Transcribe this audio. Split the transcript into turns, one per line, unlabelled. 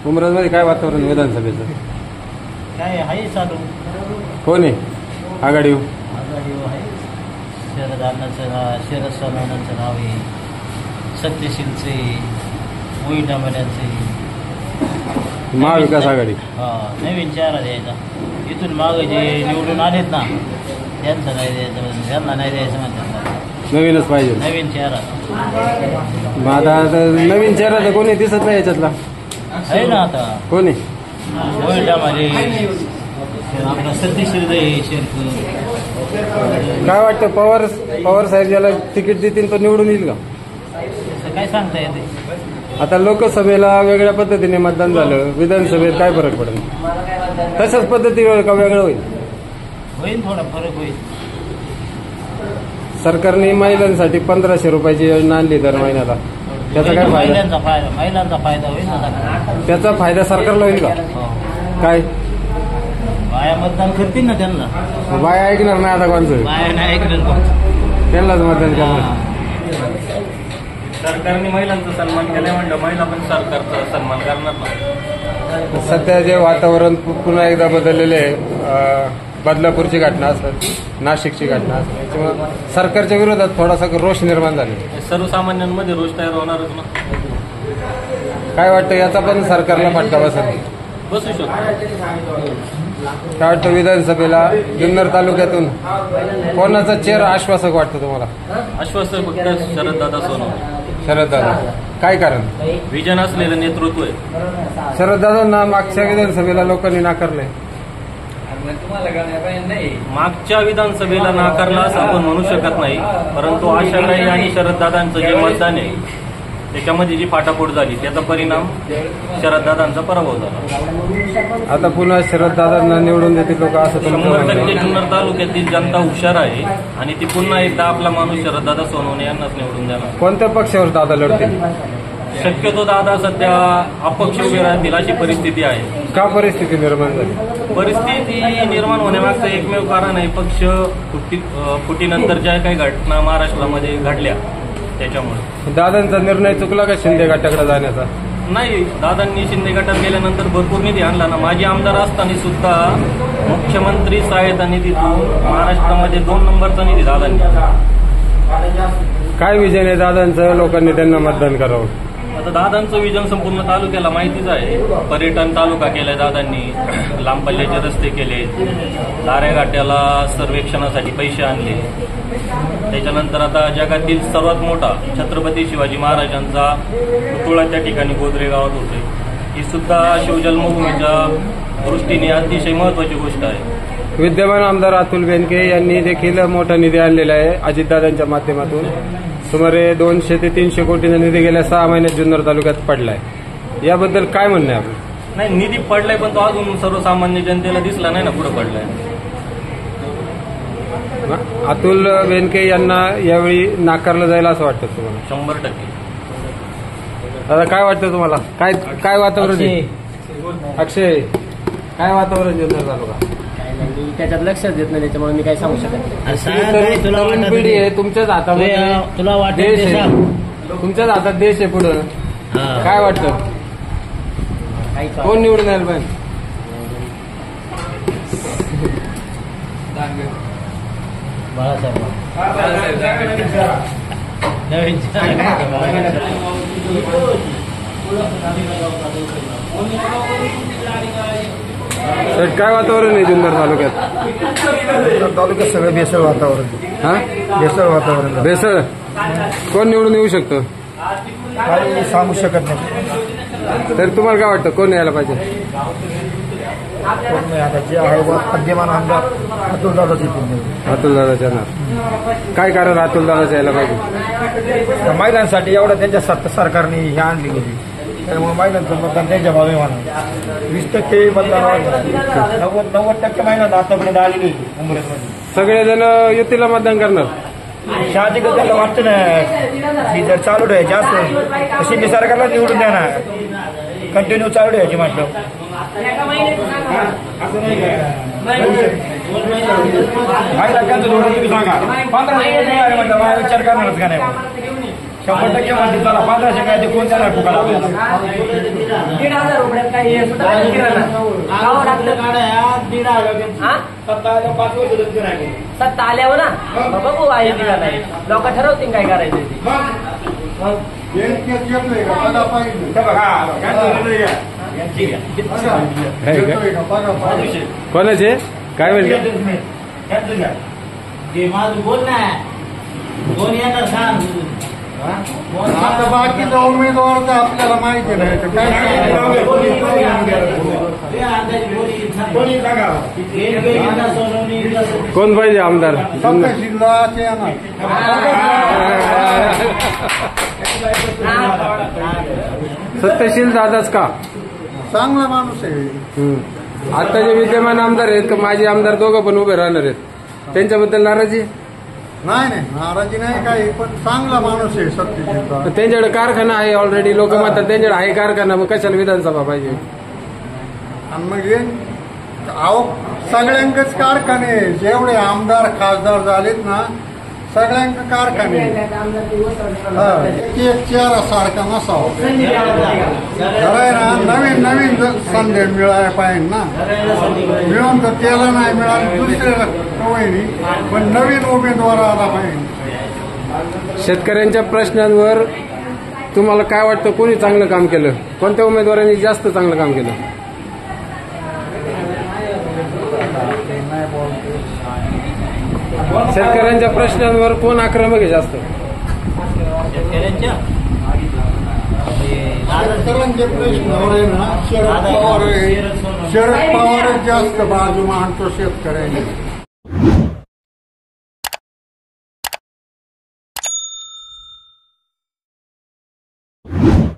उमरजमध्ये काय वातावरण विधानसभेचं?
काय आहे चालू?
कोण आहे आघाडीवर?
आघाडीवर आहे शरद सोनवण्याचं नाव आहे, सत्यशीलचे, मोहिटामण्याचे,
महाविकास आघाडी.
नवीन चेहरा द्यायचा. इथून मागे जे निवडून आलेत ना त्यांचं नाही द्यायचं, त्यांना नाही द्यायचं म्हणतात.
नवीनच पाहिजे,
नवीन चेहरा.
मग आता नवीन चेहरा तर कोणी दिसत नाही याच्यातला.
आहे ना आता
कोणी?
मोहिटामध्ये आपला सत्यशील
काय वाटतं? पवार साहेब ज्याला तिकीट देतील तो निवडून येईल का?
काय सांगता येते.
आता लोकसभेला वेगळ्या पद्धतीने मतदान झालं, विधानसभेत काय फरक पडेल? तशाच पद्धतीवर का वेगळं होईल?
होईल, थोडा फरक होईल.
सरकारने महिलांसाठी 1500 रुपयाची योजना आणली दर महिन्याला, त्याचा काय फायदा?
महिलांचा फायदा होईल ना.
त्याचा फायदा सरकारला होईल का? काय
बाया मतदान करतील ना त्यांना.
बाया ऐकणार नाही आता कोणचं?
बाया नाही ऐकणार,
त्यांनाच मतदान करणार.
सरकारने महिलांचा सन्मान केलाय म्हणलं, महिला पण सरकारचा सन्मान करणार ना.
सध्या जे वातावरण पुन्हा एकदा बदललेले आहे, बदलापूरची घटना असेल, नाशिकची घटना असेल, त्याच्यामुळे सरकारच्या विरोधात थोडासा रोष निर्माण झाले.
सर्वसामान्यांमध्ये रोष तयार होणारच ना.
काय वाटतं याचा पण सरकारला फटका बसेल?
बसू शकतो.
काय वाटतं विधानसभेला जुन्नर तालुक्यातून कोणाचा चेहरा आश्वासक वाटतं तुम्हाला?
आश्वासक फक्त शरददादा सोनवणे.
शरददादा. काय कारण?
विजन असलेलं नेतृत्व आहे.
शरददादांना मागच्या विधानसभेला लोकांनी नाकारलंय.
मागच्या विधानसभेला नाकारला असं आपण म्हणू शकत नाही, परंतु आशाताई आणि शरददादांचं जे मतदान आहे त्याच्यामध्ये जी फाटाफूट झाली त्याचा परिणाम शरददादांचा पराभव झाला.
आता पुन्हा शरददादांना निवडून देतील लोक असं
100% जुन्नर तालुक्यातील जनता हुशार आहे आणि ती पुन्हा एकदा आपला माणूस शरददादा सोनवणे यांनाच निवडून देणार.
कोणत्या पक्षावर दादा लढतील?
शक्यतो दादा सध्या अपक्ष उभे राहतील अशी परिस्थिती आहे.
का परिस्थिती निर्माण झाली?
परिस्थिती निर्माण होण्यामागचं एकमेव कारण आहे पक्ष फुटीनंतर ज्या काही घटना महाराष्ट्रामध्ये घडल्या त्याच्यामुळे.
दादांचा निर्णय चुकला का शिंदे गटाकडे जाण्याचा?
नाही, दादांनी शिंदे गटात गेल्यानंतर भरपूर निधी आणला ना. माजी आमदार असताना सुद्धा मुख्यमंत्री सहायता निधीतून महाराष्ट्रामध्ये 2 नंबरचा निधी दादांनी.
काय विजन आहे दादांचं? लोकांनी त्यांना मतदान करावं.
आता दादांचं विजन संपूर्ण तालुक्याला माहितीच आहे. पर्यटन तालुका केलाय दादांनी, लांब पल्ल्याचे रस्ते केले, दाऱ्याघाट्याला सर्वेक्षणासाठी पैसे आणले. त्याच्यानंतर आता जगातील सर्वात मोठा छत्रपती शिवाजी महाराजांचा पुतळा त्या ठिकाणी गोदरे गावात होतोय. ही सुद्धा शिवजन्मभूमीच्या दृष्टीने अतिशय महत्वाची गोष्ट आहे.
विद्यमान आमदार अतुल बेनके यांनी देखील मोठा निधी आणलेला आहे अजितदादांच्या माध्यमातून. सुमारे 200 ते 300 कोटीचा निधी गेल्या 6 महिन्यात जुन्नर तालुक्यात पडलाय. याबद्दल काय म्हणणं आहे आपलं?
नाही, निधी पडलाय पण तो अजून सर्वसामान्य जनतेला दिसला नाही ना पुढे पडलाय.
अतुल बेनके यांना यावेळी नाकारलं जाईल असं वाटतं तुम्हाला?
100%.
आता काय वाटतं तुम्हाला? काय वातावरण आहे? अक्षय, काय वातावरण जुन्नर तालुका?
त्याच्यात लक्षात देत नाही, त्याच्यामुळे मी काय सांगू शकत नाही.
तरुण पिढी आहे तुमच्याच हातामध्ये,
तुला
देश आहे, तुमच्याच हातात देश आहे पुढं. काय वाटतं कोण निवडून यायला पाहिजे?
बाळासाहेब
काय वातावरण आहे जुन्नर तालुक्यात?
तालुक्यात सगळं बेसळ वातावरण.
हा,
बेसळ वातावरण.
बेसळ. कोण निवडून येऊ शकतं?
काही सांगू शकत नाही.
तर तुम्हाला काय वाटतं कोण यायला पाहिजे?
कोण नाही, आता जे आहे विद्यमान आमदार अतुलदादाच येतील.
अतुलदादाच्या नाव. काय कारण अतुलदादाच्या यायला पाहिजे?
महिलांसाठी एवढं त्यांच्या सरकारने हे आणली गेली, त्यामुळे महिलांचं मतदान त्यांच्या भावे म्हणा. 20% मतदान वाढलं. 90% महिलांना आतापर्यंत आलेली उमरेमध्ये.
सगळेजण युतीला मतदान करणार?
शहाजिकच त्याला वाटतं ना, ती जर चालू ठेवायची असं शिंदे सरकारला निवडून द्या, कंटिन्यू चालू ठेवायची म्हटलं. महिला त्यांचं धोरण तुम्ही सांगा. 1500 नाही आले म्हटलं, मला विचार करणारच का नाही? 100% म्हणते चला 1500 काय ते कोण त्याला
1,500 रुपयात काही हे सुद्धा नाही किराणा. गावाला लागतं. हा? सत्ता आल्यावर ना मग बघू आहे दिला नाही लोक ठरवतील काय करायचं ते.
कोणाचे काय म्हणले
माझं बोल ना कोण येणार सांग.
आता बाकीचा उमेदवार तर आपल्याला माहिती नाही तर
कोण पाहिजे आमदार
जिल्ह्याचे
सत्यशील दादाच का
चांगला माणूस आहे.
आता जे विद्यमान आमदार आहेत का माझे आमदार दोघं पण उभे राहणार आहेत त्यांच्याबद्दल नाराजी
नाही नाराजी नाही काही पण चांगला माणूस आहे सत्यशील.
त्यांच्याकडे कारखाना आहे ऑलरेडी लोक म्हणतात त्यांच्याकडे आहे कारखाना मग कशाला विधानसभा पाहिजे.
आणि मग अहो सगळ्यांकच कारखाने जेवढे आमदार खासदार झालेत ना सगळ्यांक कारखाने एक चेहरा सारखा नसावा ना नवीन संधी मिळायला पाहिजे ना. मिळून तर त्याला नाही मिळालं दुसऱ्याला कवयनी पण नवीन उमेदवार आला पाहिजे.
शेतकऱ्यांच्या प्रश्नांवर तुम्हाला काय वाटतं कोणी चांगलं काम केलं कोणत्या उमेदवारांनी जास्त चांगलं काम केलं. शेतकऱ्यांच्या प्रश्नांवर कोण आक्रमक आहे जास्त
शेतकऱ्यांचे प्रश्नावर आहे ना शरद पवार जास्त बाजू मांडतो शेतकऱ्यांनी.